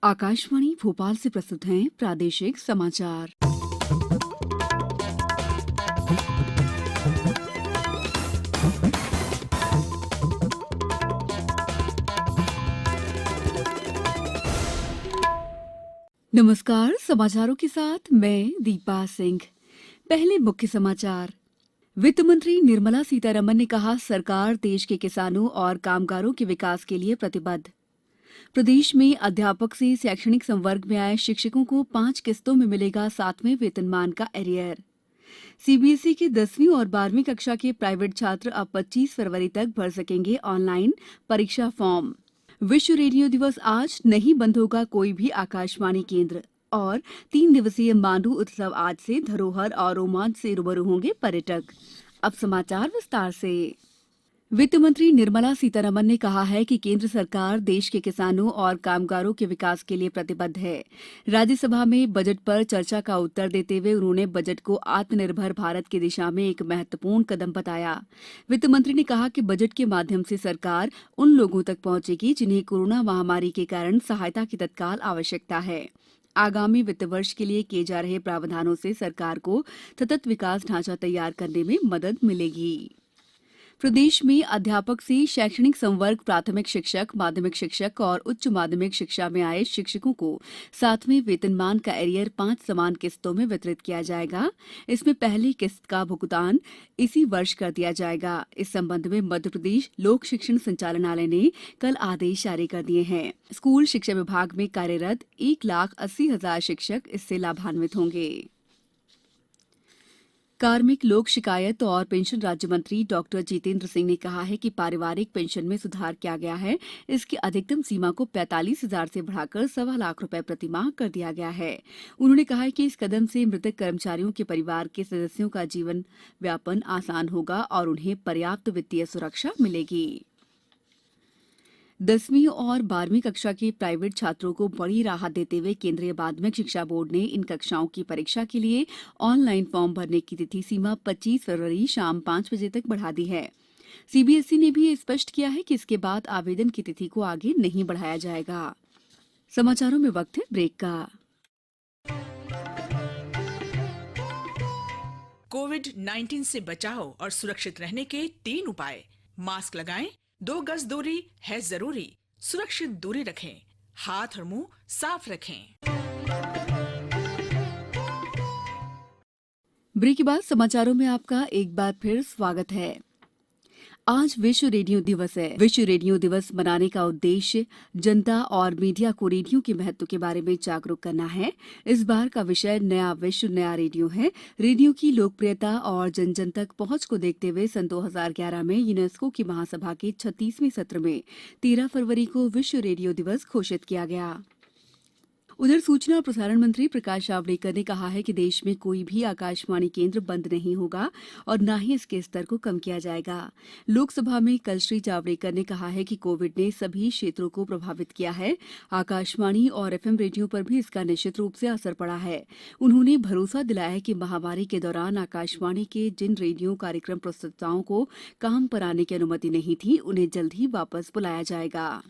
आकाशवाणी भोपाल से प्रस्तुत हैं प्रादेशिक समाचार। नमस्कार, समाचारों के साथ मैं दीपा सिंह। पहले मुख्य समाचार। वित्त मंत्री निर्मला सीतारमण ने कहा, सरकार देश के किसानों और कामगारों के विकास के लिए प्रतिबद्ध। प्रदेश में अध्यापक से शैक्षणिक संवर्ग में आए शिक्षकों को 5 किस्तों में मिलेगा 7वें वेतनमान का एरियर। सीबीएसई की 10वीं और 12वीं कक्षा के प्राइवेट छात्र अब 25 फरवरी तक भर सकेंगे ऑनलाइन परीक्षा फॉर्म। विश्व रेडियो दिवस आज, नहीं बंद होगा कोई भी आकाशवाणी केंद्र। और 3 दिवसीय मांडू उत्सव आज से, धरोहर और रोमांच से रूबरू होंगे पर्यटक। अब समाचार विस्तार से। वित्त मंत्री निर्मला सीतारमण ने कहा है कि केंद्र सरकार देश के किसानों और कामगारों के विकास के लिए प्रतिबद्ध है। राज्यसभा में बजट पर चर्चा का उत्तर देते हुए उन्होंने बजट को आत्मनिर्भर भारत की दिशा में एक महत्वपूर्ण कदम बताया। वित्त मंत्री ने कहा कि बजट के माध्यम से सरकार उन लोगों तक पहुंचेगी जिन्हें कोरोना महामारी के कारण सहायता की तत्काल आवश्यकता है। आगामी वित्त वर्ष के लिए किए जा रहे प्रावधानों से सरकार को सतत विकास ढांचा तैयार करने में मदद मिलेगी। प्रदेश में अध्यापक से शैक्षणिक संवर्ग, प्राथमिक शिक्षक, माध्यमिक शिक्षक और उच्च माध्यमिक शिक्षा में आए शिक्षकों को 7वें वेतनमान का एरियर 5 समान किस्तों में वितरित किया जाएगा। इसमें पहली किस्त का भुगतान इसी वर्ष कर दिया जाएगा। इस संबंध में मध्य प्रदेश लोक शिक्षण संचालनालय ने कल आदेश जारी कर दिए हैं। स्कूल शिक्षा विभाग में कार्यरत 1,80,000 शिक्षक इससे लाभान्वित होंगे। कार्मिक, लोक शिकायत और पेंशन राज्य मंत्री डॉक्टर जितेंद्र सिंह ने कहा है कि पारिवारिक पेंशन में सुधार किया गया है। इसकी अधिकतम सीमा को 45,000 से बढ़ाकर 1.25 लाख रुपए प्रति माह कर दिया गया है। उन्होंने कहा है कि इस कदम से मृतक कर्मचारियों के परिवार के सदस्यों का जीवन व्यापन आसान होगा और उन्हें पर्याप्त वित्तीय सुरक्षा मिलेगी। 10वीं और 12वीं कक्षा के प्राइवेट छात्रों को बड़ी राहत देते हुए केंद्रीय माध्यमिक शिक्षा बोर्ड ने इन कक्षाओं की परीक्षा के लिए ऑनलाइन फॉर्म भरने की तिथि सीमा 25 फरवरी शाम 5 बजे तक बढ़ा दी है। सीबीएसई ने भी स्पष्ट किया है कि इसके बाद आवेदन की तिथि को आगे नहीं बढ़ाया जाएगा। समाचारों में वक्त है ब्रेक का। कोविड-19 से बचाव और सुरक्षित रहने के 3 उपाय। मास्क लगाएं, 2 गज दूरी है जरूरी, सुरक्षित दूरी रखें, हाथ और मुंह साफ रखें। ब्रेक के बाद समाचारों में आपका एक बार फिर स्वागत है। आज विश्व रेडियो दिवस है। विश्व रेडियो दिवस मनाने का उद्देश्य जनता और मीडिया को रेडियो के महत्व के बारे में जागरूक करना है। इस बार का विषय नया विश्व नया रेडियो है। रेडियो की लोकप्रियता और जन जन तक पहुंच को देखते हुए सन 2011 में यूनेस्को की महासभा के 36वें सत्र में 13 फरवरी को विश्व रेडियो दिवस घोषित किया गया। उधर सूचना और प्रसारण मंत्री प्रकाश जावड़ेकर ने कहा है कि देश में कोई भी आकाशवाणी केंद्र बंद नहीं होगा और न ही इसके स्तर को कम किया जाएगा। लोकसभा में कल श्री जावड़ेकर ने कहा है कि कोविड ने सभी क्षेत्रों को प्रभावित किया है। आकाशवाणी और एफएम रेडियो पर भी इसका निश्चित रूप से असर पड़ा है। उन्होंने भरोसा दिलाया कि महामारी के दौरान आकाशवाणी के जिन रेडियो कार्यक्रम प्रस्तुताओं को काम पर आने की अनुमति नहीं थी, उन्हें जल्द ही वापस बुलाया जाएगा।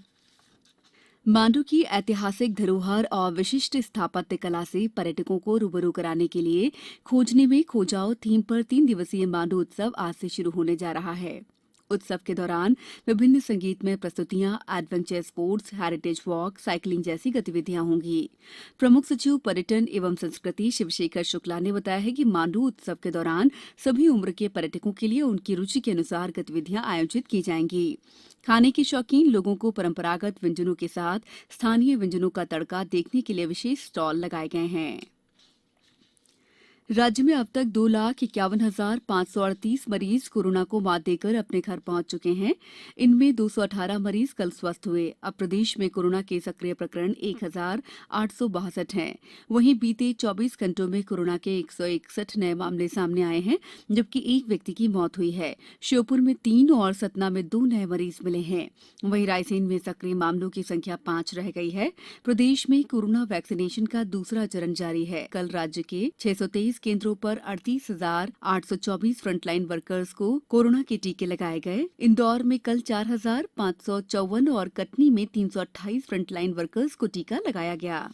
मांडू की ऐतिहासिक धरोहर और विशिष्ट स्थापत्य कला से पर्यटकों को रूबरू कराने के लिए खोजने में खो जाओ थीम पर 3 दिवसीय मांडू उत्सव आज से शुरू होने जा रहा है। उत्सव के दौरान विभिन्न संगीतमय प्रस्तुतियां, adventure sports, heritage walk, cycling जैसी गतिविधियां होंगी। प्रमुख सचिव पर्यटन एवं संस्कृति शिवशेखर शुक्ला ने बताया है कि मांडू उत्सव के दौरान सभी उम्र के पर्यटकों के लिए उनकी रुचि के अनुसार गतिविधियां आयोजित की जाएंगी। खाने के शौकीन लोगों को परंपरागत व्यंजनों के साथ स्थानीय व्यंजनों का तड़का देखने के लिए विशेष स्टॉल लगाए गए हैं। राज्य में अब तक 2,51,538 मरीज कोरोना को मात देकर अपने घर पहुंच चुके हैं। इनमें 218 मरीज कल स्वस्थ हुए। अब प्रदेश में कोरोना के सक्रिय प्रकरण 1,862 हैं। वहीं बीते 24 घंटों में कोरोना के 161 नए मामले सामने आए हैं, जबकि एक व्यक्ति की मौत हुई है। श्योपुर में 3 और सतना में 2 नए मरीज मिले हैं। वहीं रायसेन में सक्रिय मामलों की संख्या 5 रह गई है। प्रदेश में कोरोना वैक्सीनेशन का दूसरा चरण जारी है। कल राज्य के 623 125 केंद्रों पर 38,824 फ्रंटलाइन वर्कर्स को कोरोना के टीके लगाए गए। इंदौर में कल 4,554 और कटनी में 328 फ्रंटलाइन वर्कर्स को टीका लगाया गया।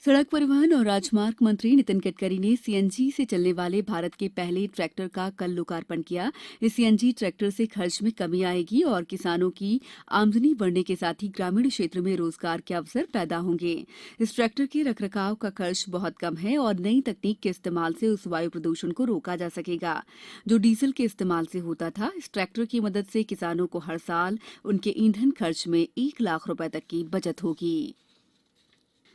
सड़क परिवहन और राजमार्ग मंत्री नितिन गडकरी ने सीएनजी से चलने वाले भारत के पहले ट्रैक्टर का कल लोकार्पण किया। इस सीएनजी ट्रैक्टर से खर्च में कमी आएगी और किसानों की आमदनी बढ़ने के साथ ही ग्रामीण क्षेत्र में रोजगार के अवसर पैदा होंगे। इस ट्रैक्टर के रखरखाव का खर्च बहुत कम है और नई तकनीक के इस्तेमाल से उस वायु प्रदूषण को रोका जा सकेगा जो डीजल के इस्तेमाल से होता था। इस ट्रैक्टर की मदद से किसानों को हर साल उनके ईंधन खर्च में 1 लाख रुपए तक की बचत होगी।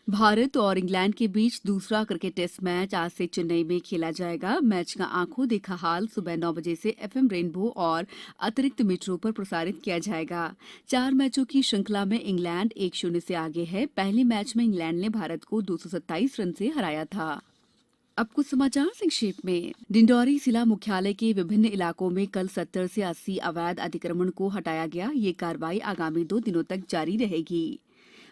भारत और इंग्लैंड के बीच दूसरा क्रिकेट टेस्ट मैच आज से चेन्नई में खेला जाएगा। मैच का आंखों देखा हाल सुबह 9 बजे से एफएम रेनबो और अतिरिक्त मीटरों पर प्रसारित किया जाएगा। 4 मैचों की श्रृंखला में इंग्लैंड 1-0 से आगे है। पहले मैच में इंग्लैंड ने भारत को 227 रन से हराया था। अब कुछ समाचार संक्षेप में। डिंडौरी जिला मुख्यालय के विभिन्न इलाकों में कल 70 से 80 अवैध अतिक्रमण को हटाया गया। ये कार्रवाई आगामी 2 दिनों तक जारी रहेगी।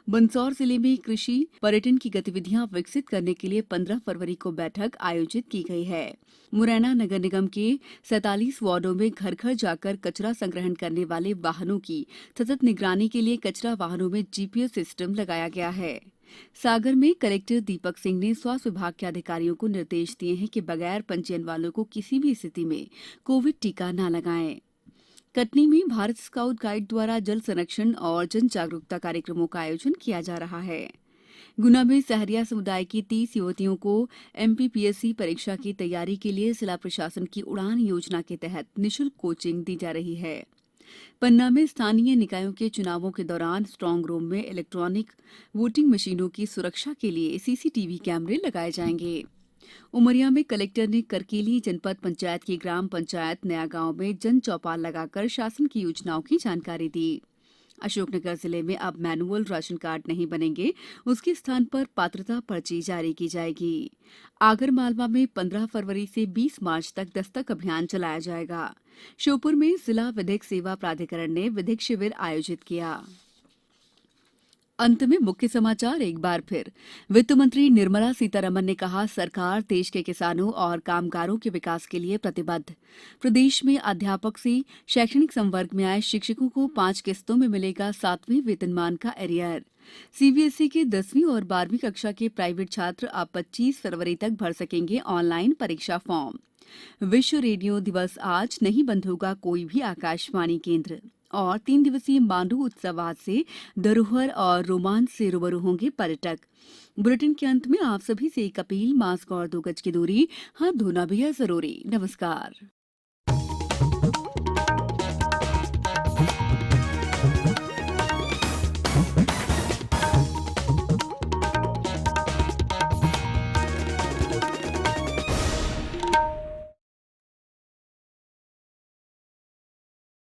मंदसौर जिले में कृषि पर्यटन की गतिविधियां विकसित करने के लिए 15 फरवरी को बैठक आयोजित की गई है। मुरैना नगर निगम के 47 वार्डों में घर घर जाकर कचरा संग्रहण करने वाले वाहनों की सतत निगरानी के लिए कचरा वाहनों में जीपीएस सिस्टम लगाया गया है। सागर में कलेक्टर दीपक सिंह ने स्वास्थ्य विभाग के अधिकारियों को निर्देश दिए हैं कि बगैर पंजीयन वालों को किसी भी स्थिति में कोविड टीका न लगाएं। कटनी में भारत स्काउट गाइड द्वारा जल संरक्षण और जन जागरूकता कार्यक्रमों का आयोजन किया जा रहा है। गुना में सहरिया समुदाय की 30 युवतियों को एमपीपीएससी परीक्षा की तैयारी के लिए जिला प्रशासन की उड़ान योजना के तहत निःशुल्क कोचिंग दी जा रही है। पन्ना में स्थानीय निकायों के चुनावों के दौरान स्ट्रांग रूम में इलेक्ट्रॉनिक वोटिंग मशीनों की सुरक्षा के लिए सीसीटीवी कैमरे लगाए जाएंगे। उमरिया में कलेक्टर ने करकेली जनपद पंचायत की ग्राम पंचायत नया गांव में जन चौपाल लगाकर शासन की योजनाओं की जानकारी दी। अशोकनगर जिले में अब मैनुअल राशन कार्ड नहीं बनेंगे, उसके स्थान पर पात्रता पर्ची जारी की जाएगी। आगरमालवा में 15 फरवरी से 20 मार्च तक दस्तक अभियान चलाया जाएगा। श्योपुर में जिला विधिक सेवा प्राधिकरण ने विधिक शिविर आयोजित किया। अंत में मुख्य समाचार एक बार फिर। वित्त मंत्री निर्मला सीतारमण ने कहा, सरकार देश के किसानों और कामगारों के विकास के लिए प्रतिबद्ध। प्रदेश में अध्यापक से शैक्षणिक संवर्ग में आए शिक्षकों को 5 किस्तों में मिलेगा 7वें वेतनमान का एरियर। सीबीएसई के 10वीं और 12वीं कक्षा के प्राइवेट छात्र अब 25 फरवरी तक भर सकेंगे ऑनलाइन परीक्षा फॉर्म। विश्व रेडियो दिवस आज, नहीं बंद होगा कोई भी आकाशवाणी केंद्र। और 3 दिवसीय मांडू उत्सव आज से धरोहर और रोमांच से रूबरू होंगे पर्यटक। बुलेटिन के अंत में आप सभी से एक अपील, मास्क और 2 गज की दूरी, हाथ धोना भी है जरूरी। नमस्कार।